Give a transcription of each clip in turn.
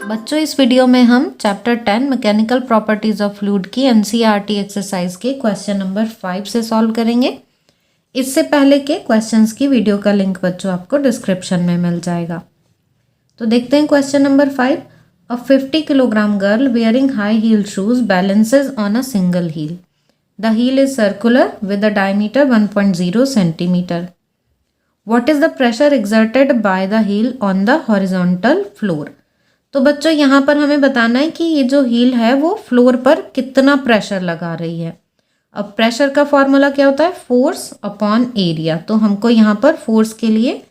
बच्चों इस वीडियो में हम chapter 10 mechanical properties of fluid की एनसीईआरटी एक्सरसाइज के क्वेश्चन नंबर 5 से सॉल्व करेंगे। इससे पहले के क्वेश्चंस की वीडियो का लिंक बच्चों आपको डिस्क्रिप्शन में मिल जाएगा। तो देखते हैं question number 5। A 50 kilogram girl wearing high heel shoes balances on a single heel. The heel is circular with a diameter 1.0 centimetre. What is the pressure exerted by the heel on the horizontal floor? तो बच्चों यहाँ पर हमें बताना है कि ये जो हील है वो फ्लोर पर कितना प्रेशर लगा रही है। अब प्रेशर का फॉर्मूला क्या होता है? Force upon area. तो हमको यहाँ पर फोर्स के लिए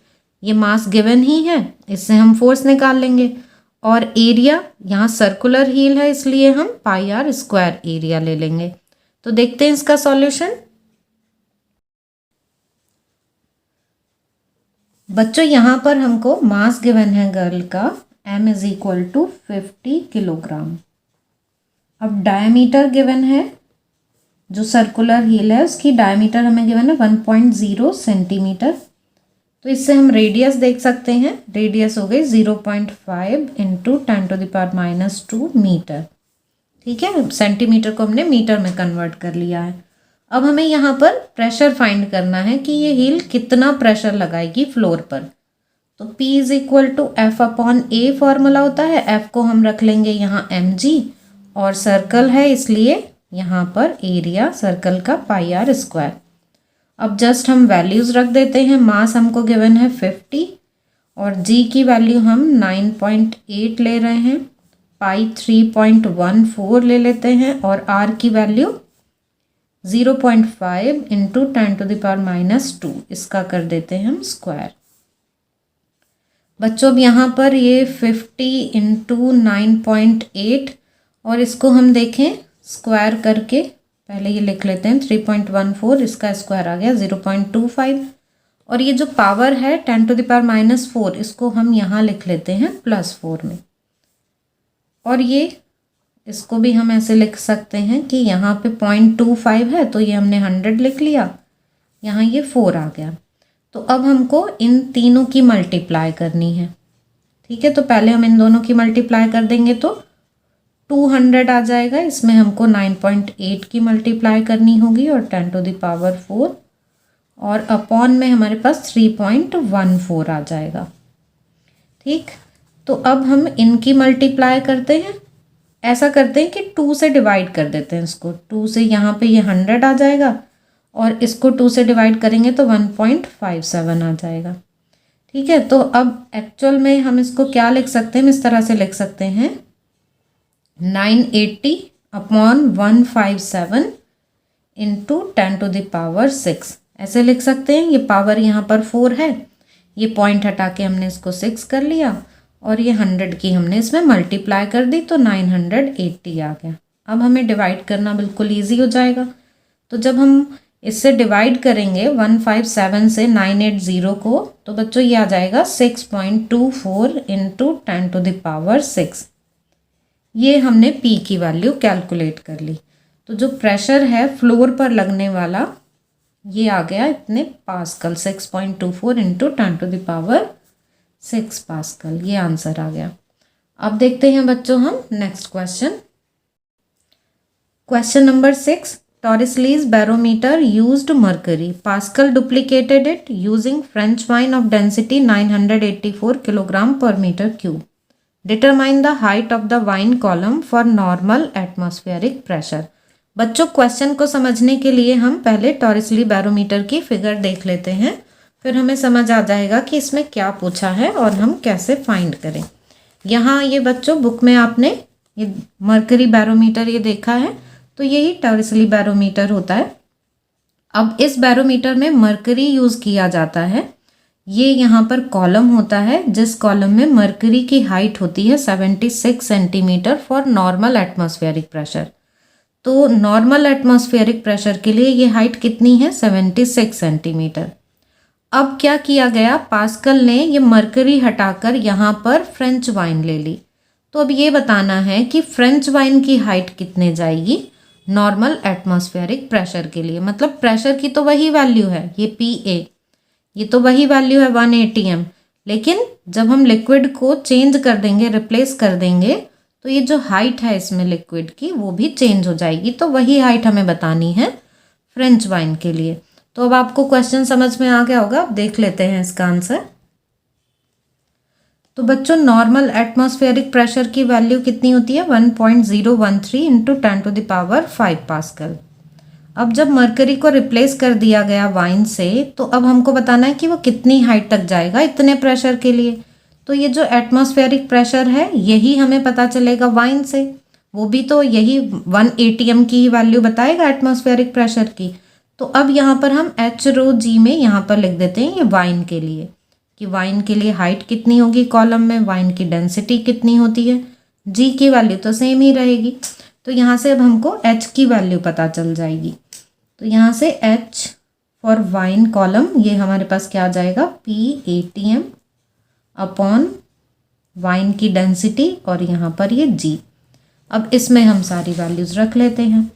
ये मास गिवन ही है, इससे हम फोर्स निकाल लेंगे। और एरिया यहाँ सर्कुलर हील है इसलिए हम पाई आर स्क्वायर एरिया ले लेंगे। तो देखते हैं इसका सॉल्यूशन। बच्चों यहाँ पर हमको मास गिवन है गर्ल का m is equal to 50 kilogram. अब डायमीटर गिवन है, जो सर्कुलर हील है उसकी डायमीटर हमें गिवन है 1.0 सेंटीमीटर। तो इससे हम रेडियस देख सकते हैं, रेडियस हो गई 0.5 इंटू 10⁻⁻2 मीटर। ठीक है, सेंटीमीटर को हमने मीटर में कन्वर्ट कर लिया है। अब हमें यहाँ पर प्रेशर फाइंड करना है कि ये हील कितना प्रेशर लगाएगी फ्लोर पर। तो P is equal to F upon A formula होता है। एफ को हम रख लेंगे यहाँ mg और सर्कल है इसलिए यहाँ पर एरिया सर्कल का पाई आर स्क्वायर। अब जस्ट हम वैल्यूज़ रख देते हैं। मास हमको गिवन है 50 और g की वैल्यू हम 9.8 ले रहे हैं, पाई 3.14 ले लेते हैं और r की वैल्यू 0.5 इंटू 10⁻⁻2 इसका कर देते हैं हम स्क्वायर। बच्चों अब यहाँ पर ये 50 इंटू 9.8 और इसको हम देखें स्क्वायर करके, पहले ये लिख लेते हैं 3.14, इसका स्क्वायर आ गया 0.25 और ये जो पावर है 10⁻⁻4 इसको हम यहाँ लिख लेते हैं +4 में। और ये इसको भी हम ऐसे लिख सकते हैं कि यहाँ पे 0.25 है तो ये हमने 100 लिख लिया, यहाँ ये 4 आ गया। तो अब हमको इन तीनों की मल्टीप्लाई करनी है। ठीक है, तो पहले हम इन दोनों की मल्टीप्लाई कर देंगे तो 200 आ जाएगा। इसमें हमको 9.8 की मल्टीप्लाई करनी होगी और 10⁻4 और अपॉन में हमारे पास 3.14 आ जाएगा। ठीक, तो अब हम इनकी मल्टीप्लाई करते हैं। ऐसा करते हैं कि 2 से डिवाइड कर देते हैं इसको। 2 से यहाँ पे ये 100 आ जाएगा और इसको 2 से डिवाइड करेंगे तो 1.57 आ जाएगा। ठीक है, तो अब एक्चुअल में हम इसको क्या लिख सकते हैं? इस तरह से लिख सकते हैं 980 अपॉन 157 इंटू 10⁻6 ऐसे लिख सकते हैं। ये पावर यहाँ पर 4 है, ये पॉइंट हटा के हमने इसको 6 कर लिया और ये 100 की हमने इसमें मल्टीप्लाई कर दी तो 980 आ गया। अब हमें डिवाइड करना बिल्कुल इजी हो जाएगा। तो जब हम इससे डिवाइड करेंगे 157 से 980 को तो बच्चों ये आ जाएगा 6.24 इंटू 10⁻6। ये हमने P की वैल्यू कैलकुलेट कर ली। तो जो प्रेशर है फ्लोर पर लगने वाला ये आ गया इतने पास्कल, 6.24 इंटू 10⁻6 पास्कल, ये आंसर आ गया। अब देखते हैं बच्चों हम next question. Question number 6। Torricelli's barometer used mercury. Pascal duplicated it using French wine of density 984 kilogram per meter cube. Determine the height of the wine column for normal atmospheric pressure. बच्चों question को समझने के लिए हम पहले टॉरिसली barometer की figure देख लेते हैं, फिर हमें समझ आ जाएगा कि इसमें क्या पूछा है और हम कैसे फाइंड करें। यहाँ ये बच्चों बुक में आपने ये मर्करी बैरोमीटर ये देखा है, तो यही टॉरिसली बैरोमीटर होता है। अब इस बैरोमीटर में मर्करी यूज़ किया जाता है। ये यहाँ पर कॉलम होता है जिस कॉलम में मर्करी की हाइट होती है 76 centimetre for normal atmospheric pressure. तो नॉर्मल एटमॉस्फेरिक प्रेशर के लिए ये हाइट कितनी है? 76 सेंटीमीटर। अब क्या किया गया, पास्कल ने ये मर्करी हटाकर यहाँ पर फ्रेंच वाइन ले ली। तो अब ये बताना है कि फ्रेंच वाइन की हाइट कितने जाएगी नॉर्मल एटमॉस्फेरिक प्रेशर के लिए। मतलब प्रेशर की तो वही वैल्यू है, ये PA, ये तो वही वैल्यू है 1 atm, लेकिन जब हम लिक्विड को चेंज कर देंगे, रिप्लेस कर देंगे, तो ये जो हाइट है इसमें लिक्विड की वो भी चेंज हो जाएगी। तो वही हाइट हमें बतानी है फ्रेंच वाइन के लिए। तो अब आपको क्वेश्चन समझ में आ गया होगा, अब देख लेते हैं इसका आंसर। तो बच्चों नॉर्मल एटमॉस्फेरिक प्रेशर की वैल्यू कितनी होती है? 1.013 इंटू 10⁵ पास्कल। अब जब मरकरी को रिप्लेस कर दिया गया वाइन से, तो अब हमको बताना है कि वो कितनी हाइट तक जाएगा इतने प्रेशर के लिए। तो ये जो एटमॉस्फेरिक प्रेशर है यही हमें पता चलेगा वाइन से, वो भी तो यही 1 atm की ही वैल्यू बताएगा एटमॉस्फेरिक प्रेशर की। तो अब यहाँ पर हम h/g में यहाँ पर लिख देते हैं ये वाइन के लिए, कि वाइन के लिए हाइट कितनी होगी कॉलम में, वाइन की डेंसिटी कितनी होती है, g की वैल्यू तो सेम ही रहेगी। तो यहाँ से अब हमको h की वैल्यू पता चल जाएगी। तो यहाँ से h फॉर वाइन कॉलम ये हमारे पास क्या आ जाएगा? P atm अपॉन वाइन की डेंसिटी और यहाँ पर ये g। अब इसमें हम सारी वैल्यूज़ रख लेते हैं।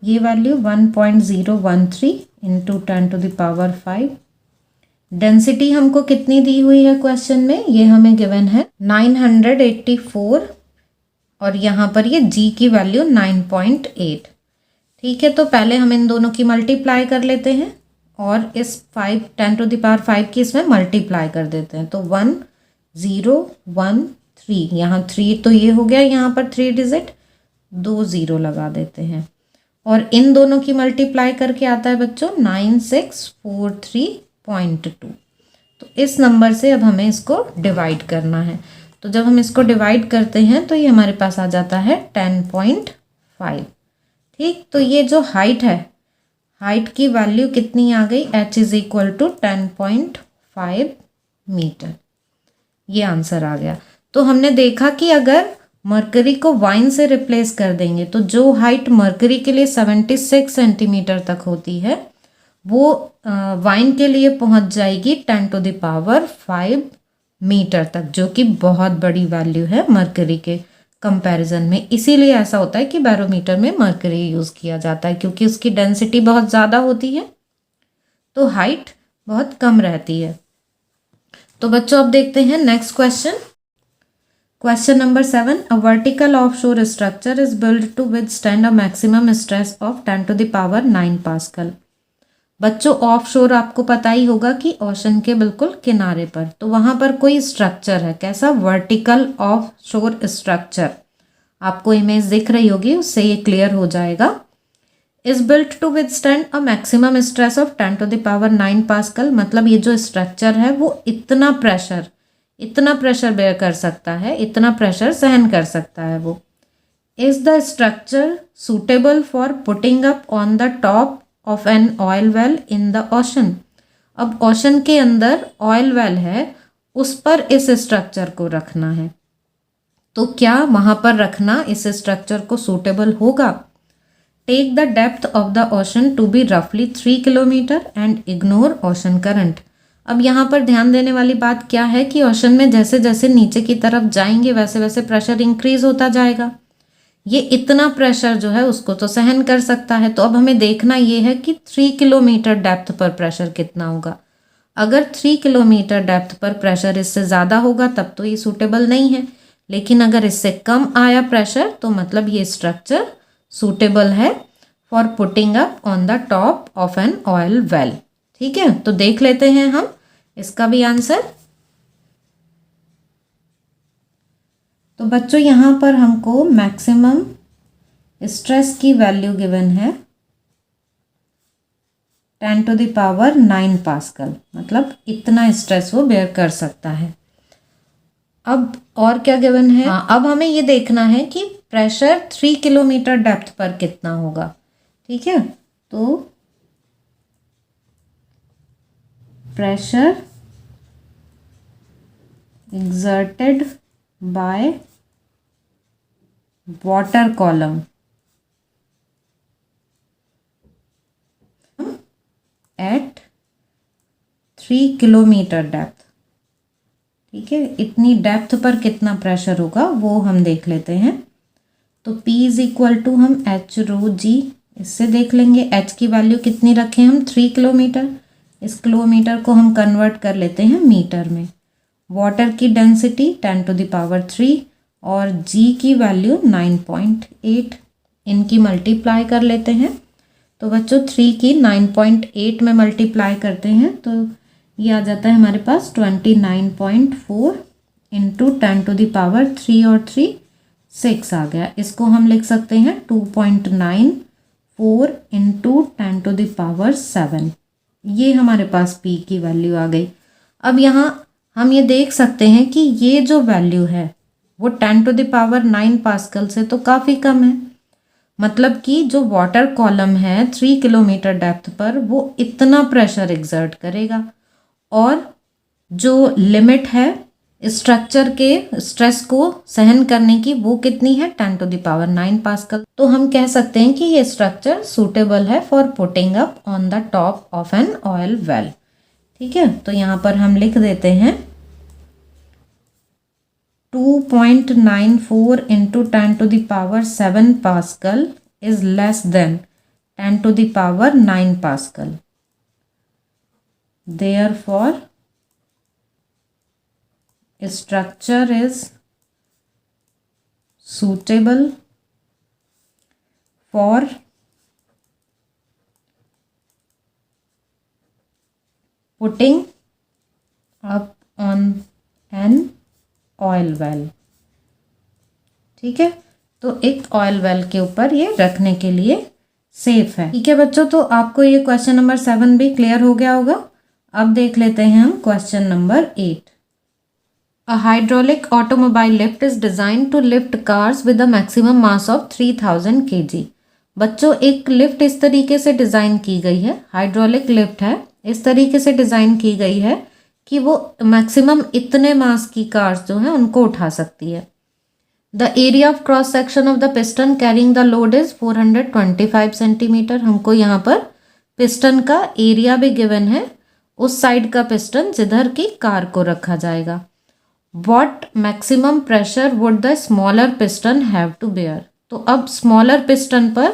ये वैल्यू 1.013 इंटू 10⁵। डेंसिटी हमको कितनी दी हुई है क्वेश्चन में? ये हमें गिवन है 984 और यहाँ पर ये g की वैल्यू 9.8। ठीक है, तो पहले हम इन दोनों की मल्टीप्लाई कर लेते हैं और इस 10⁵ की इसमें मल्टीप्लाई कर देते हैं। तो 1013, यहाँ 3 तो ये हो गया, यहाँ पर 3 डिजिट, 2 0 लगा देते हैं और इन दोनों की मल्टीप्लाई करके आता है बच्चों 9643.2। तो इस नंबर से अब हमें इसको डिवाइड करना है। तो जब हम इसको डिवाइड करते हैं तो ये हमारे पास आ जाता है 10.5। ठीक, तो ये जो हाइट है, हाइट की वैल्यू कितनी आ गई? h is equal to 10.5 metre. ये आंसर आ गया। तो हमने देखा कि अगर मरकरी को वाइन से रिप्लेस कर देंगे तो जो हाइट मरकरी के लिए 76 सेंटीमीटर तक होती है वो वाइन के लिए पहुंच जाएगी 10⁵ मीटर तक, जो कि बहुत बड़ी वैल्यू है मरकरी के कंपैरिजन में। इसीलिए ऐसा होता है कि बैरोमीटर में मरकरी यूज़ किया जाता है, क्योंकि उसकी डेंसिटी बहुत ज़्यादा होती है तो हाइट बहुत कम रहती है। तो बच्चों अब देखते हैं next question. Question number 7. A vertical offshore structure is built to withstand a maximum stress of 10⁹ pascal. बच्चों ऑफशोर आपको पता ही होगा कि ओशन के बिल्कुल किनारे पर, तो वहाँ पर कोई स्ट्रक्चर है। कैसा? Vertical offshore structure. आपको इमेज दिख रही होगी, उससे ये क्लियर हो जाएगा। Is built to withstand a maximum stress of 10⁹ pascal. मतलब ये जो स्ट्रक्चर है वो इतना प्रेशर बेयर कर सकता है, इतना प्रेशर सहन कर सकता है वो। Is the structure suitable for putting up on the top of an oil well in the ocean. अब ओशन के अंदर ऑयल वेल है, उस पर इस स्ट्रक्चर को रखना है, तो क्या वहाँ पर रखना इस स्ट्रक्चर को सूटेबल होगा? Take the depth of the ocean to be रफली 3 kilometre and ignore ocean current. अब यहाँ पर ध्यान देने वाली बात क्या है कि ओशन में जैसे जैसे नीचे की तरफ जाएंगे वैसे वैसे प्रेशर इंक्रीज होता जाएगा। ये इतना प्रेशर जो है उसको तो सहन कर सकता है। तो अब हमें देखना ये है कि 3 किलोमीटर डेप्थ पर प्रेशर कितना होगा। अगर 3 किलोमीटर डेप्थ पर प्रेशर इससे ज़्यादा होगा तब तो ये सूटेबल नहीं है, लेकिन अगर इससे कम आया प्रेशर तो मतलब ये स्ट्रक्चर सूटेबल है for putting up on the top of an oil well. ठीक है, तो देख लेते हैं हम इसका भी आंसर। तो बच्चों यहाँ पर हमको मैक्सिमम स्ट्रेस की वैल्यू गिवन है 10⁹ पास्कल, मतलब इतना स्ट्रेस वो बेयर कर सकता है। अब और क्या गिवन है? अब हमें ये देखना है कि प्रेशर 3 किलोमीटर डेप्थ पर कितना होगा। ठीक है, तो pressure exerted by water column at 3 kilometre depth. ठीक है, इतनी डेप्थ पर कितना प्रेशर होगा वो हम देख लेते हैं। तो P इज इक्वल टू हम h/g इससे देख लेंगे। h की वैल्यू कितनी रखें हम? 3 किलोमीटर। इस किलोमीटर को हम कन्वर्ट कर लेते हैं मीटर में, वाटर की डेंसिटी 10⁻³ और जी की वैल्यू 9.8। इनकी मल्टीप्लाई कर लेते हैं। तो बच्चों 3 की 9.8 में मल्टीप्लाई करते हैं तो ये आ जाता है हमारे पास 29.4 इंटू 10⁻³ और 3 6 आ गया। इसको हम लिख सकते हैं 2.94 इंटू 10⁻7। ये हमारे पास P की वैल्यू आ गई। अब यहाँ हम ये देख सकते हैं कि ये जो वैल्यू है वो 10⁻9 पास्कल से तो काफ़ी कम है। मतलब कि जो वाटर कॉलम है 3 किलोमीटर डेप्थ पर वो इतना प्रेशर एक्सर्ट करेगा और जो लिमिट है स्ट्रक्चर के स्ट्रेस को सहन करने की वो कितनी है 10⁻9 पास्कल। तो हम कह सकते हैं कि ये स्ट्रक्चर सूटेबल है for putting up on the top of an oil well. ठीक है, तो यहाँ पर हम लिख देते हैं 2.94 into 10⁻7 pascal is less than 10⁻9 pascal. Therefore, structure is suitable for putting up on an oil well। ठीक है, तो एक ऑयल वेल के ऊपर ये रखने के लिए सेफ है। ठीक है बच्चों, तो आपको ये क्वेश्चन नंबर 7 भी क्लियर हो गया होगा। अब देख लेते हैं हम question number 8। A hydraulic automobile lift is design to lift cars with a maximum mass of 3000 kg। बच्चों एक लिफ्ट इस तरीके से डिज़ाइन की गई है, हाइड्रोलिक लिफ्ट है, इस तरीके से डिज़ाइन की गई है कि वो मैक्सिमम इतने मास की कार्स जो हैं उनको उठा सकती है। The area of cross section of the piston carrying the load is 425 centimetre. हमको यहाँ पर पिस्टन का एरिया भी गिवन है, उस साइड का पिस्टन जिधर की कार को रखा जाएगा। What maximum pressure would the smaller piston have to bear. तो अब स्मॉलर पिस्टन पर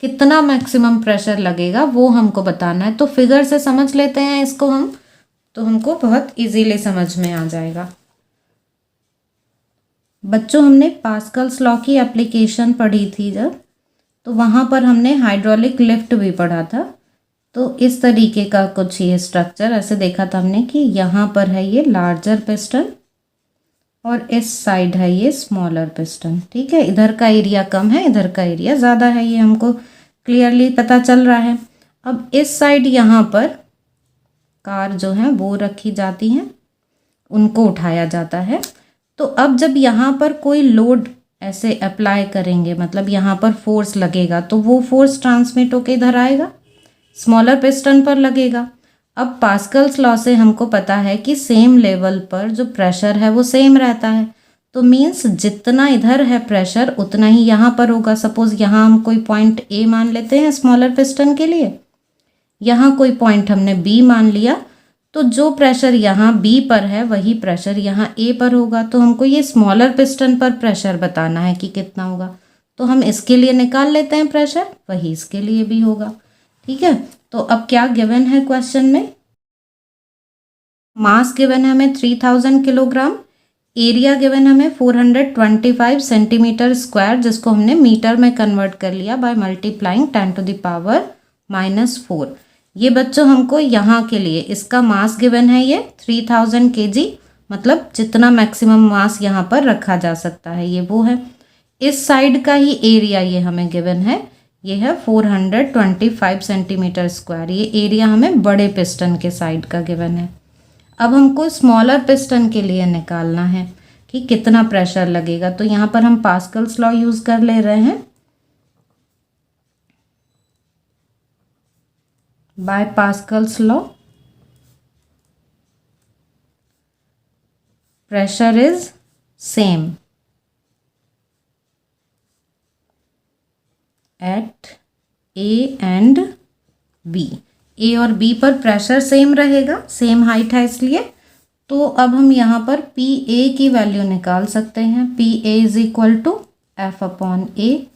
कितना मैक्सिमम प्रेशर लगेगा वो हमको बताना है। तो फिगर से समझ लेते हैं इसको हम, तो हमको बहुत इजीली समझ में आ जाएगा। बच्चों हमने पास्कल्स लॉ की एप्लीकेशन पढ़ी थी जब, तो वहाँ पर हमने हाइड्रोलिक लिफ्ट भी पढ़ा था। तो इस तरीके का कुछ ये स्ट्रक्चर ऐसे देखा था हमने कि यहाँ पर है ये लार्जर पिस्टन और इस साइड है ये स्मॉलर पिस्टन। ठीक है, इधर का एरिया कम है, इधर का एरिया ज़्यादा है, ये हमको क्लियरली पता चल रहा है। अब इस साइड यहाँ पर कार जो है वो रखी जाती हैं, उनको उठाया जाता है। तो अब जब यहाँ पर कोई लोड ऐसे अप्लाई करेंगे, मतलब यहाँ पर फोर्स लगेगा, तो वो फोर्स ट्रांसमिट होके इधर आएगा, स्मॉलर पिस्टन पर लगेगा। अब पास्कल्स लॉ से हमको पता है कि सेम लेवल पर जो प्रेशर है वो सेम रहता है। तो मीन्स जितना इधर है प्रेशर उतना ही यहाँ पर होगा। सपोज यहाँ हम कोई पॉइंट ए मान लेते हैं स्मॉलर पिस्टन के लिए, यहाँ कोई पॉइंट हमने बी मान लिया, तो जो प्रेशर यहाँ बी पर है वही प्रेशर यहाँ ए पर होगा। तो हमको ये स्मॉलर पिस्टन पर प्रेशर बताना है कि कितना होगा, तो हम इसके लिए निकाल लेते हैं प्रेशर, वही इसके लिए भी होगा। ठीक है, तो अब क्या गिवन है क्वेश्चन में, मास गिवन है हमें 3000 किलोग्राम, एरिया गिवन हमें 425 सेंटीमीटर स्क्वायर, जिसको हमने मीटर में कन्वर्ट कर लिया बाय मल्टीप्लाइंग 10⁻⁻⁴। ये बच्चों हमको यहाँ के लिए इसका मास गिवन है ये 3000 kg, मतलब जितना मैक्सिमम मास यहाँ पर रखा जा सकता है ये वो है। इस साइड का ही एरिया ये हमें गिवन है, ये है 425 सेंटीमीटर स्क्वायर। ये एरिया हमें बड़े पिस्टन के साइड का गिवन है। अब हमको स्मॉलर पिस्टन के लिए निकालना है कि कितना प्रेशर लगेगा। तो यहाँ पर हम पास्कल्स लॉ यूज़ कर ले रहे हैं। By Pascal's law pressure is same at A and B. A और बी पर प्रेशर सेम रहेगा, सेम हाइट है इसलिए। तो अब हम यहाँ पर पी ए की वैल्यू निकाल सकते हैं। P A is equal to F upon A,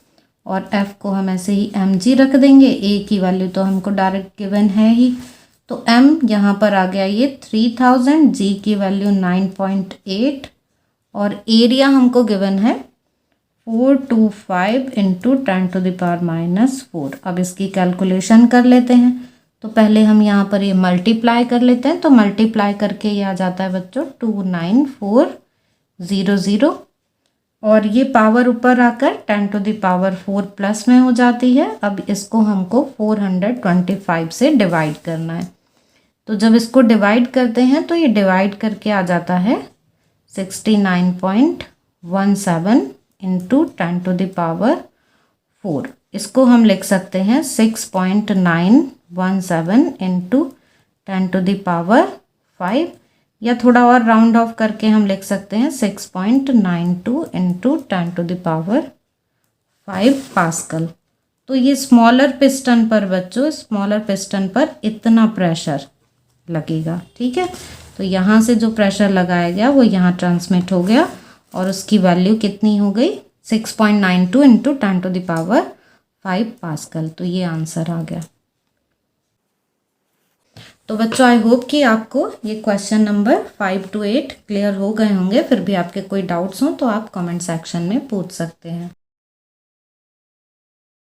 और एफ को हम ऐसे ही एम जी रख देंगे। ए की वैल्यू तो हमको डायरेक्ट गिवन है ही, तो m यहाँ पर आ गया ये 3000, g की वैल्यू 9.8 और एरिया हमको गिवन है 425 इंटू 10⁻⁴। अब इसकी कैलकुलेशन कर लेते हैं। तो पहले हम यहाँ पर ये मल्टीप्लाई कर लेते हैं। तो मल्टीप्लाई करके ये आ जाता है बच्चों 29400 और ये पावर ऊपर आकर 10⁻⁴ प्लस में हो जाती है। अब इसको हमको 425 से डिवाइड करना है। तो जब इसको डिवाइड करते हैं तो ये डिवाइड करके आ जाता है 69.17 इंटू 10⁻⁴। इसको हम लिख सकते हैं 6.917 इंटू 10⁻⁵, या थोड़ा और राउंड ऑफ करके हम लिख सकते हैं 6.92 इंटू 10⁵ पास्कल। तो ये स्मॉलर पिस्टन पर बच्चों, स्मॉलर पिस्टन पर इतना प्रेशर लगेगा। ठीक है, तो यहाँ से जो प्रेशर लगाया गया वो यहाँ ट्रांसमिट हो गया और उसकी वैल्यू कितनी हो गई 6.92 इंटू 10⁵ पास्कल। तो ये आंसर आ गया। तो बच्चों आई होप कि आपको ये क्वेश्चन नंबर 5 to 8 क्लियर हो गए होंगे। फिर भी आपके कोई डाउट्स हों तो आप कमेंट सेक्शन में पूछ सकते हैं।